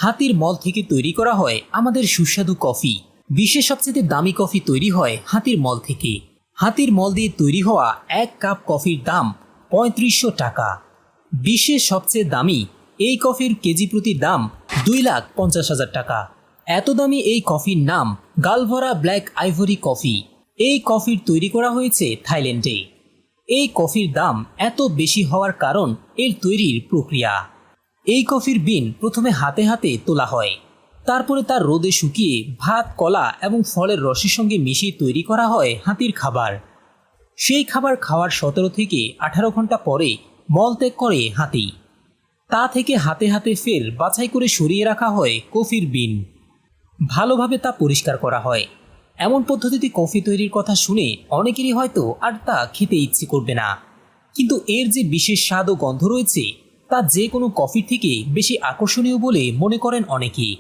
হাতির মল থেকে তৈরি করা হয় আমাদের সুস্বাদু কফি। বিশ্বের সবচেয়ে দামি কফি তৈরি হয় হাতির মল থেকে। হাতির মল দিয়ে তৈরি হওয়া 1 কাপ কফির দাম 3500 টাকা। বিশ্বের সবচেয়ে দামি এই কফির কেজি প্রতি দাম 2,50,000 টাকা। এত দামি এই কফির নাম গালভরা ব্ল্যাক আইভরি কফি। এই কফির তৈরি করা হয়েছে থাইল্যান্ডে। এই কফির দাম এত বেশি হওয়ার কারণ এর তৈরির প্রক্রিয়া। এই কফির বিন প্রথমে হাতে হাতে তোলা হয়, তারপরে তার রোদে শুকিয়ে ভাত, কলা এবং ফলের রসের সঙ্গে মিশিয়ে তৈরি করা হয় হাতির খাবার। সেই খাবার খাওয়ার 17 থেকে 18 ঘন্টা পরে মলত্যাগ করে হাতি। তা থেকে হাতে হাতে ফের বাছাই করে সরিয়ে রাখা হয় কফির বিন। ভালোভাবে তা পরিষ্কার করা হয়। এমন পদ্ধতিতে কফি তৈরির কথা শুনে অনেকেরই হয়তো আর তা খেতে ইচ্ছে করবে না, কিন্তু এর যে বিশেষ স্বাদ ও গন্ধ রয়েছে তা যে কোনো কফি থেকে বেশি আকর্ষণীয় বলে মনে করেন অনেকেই।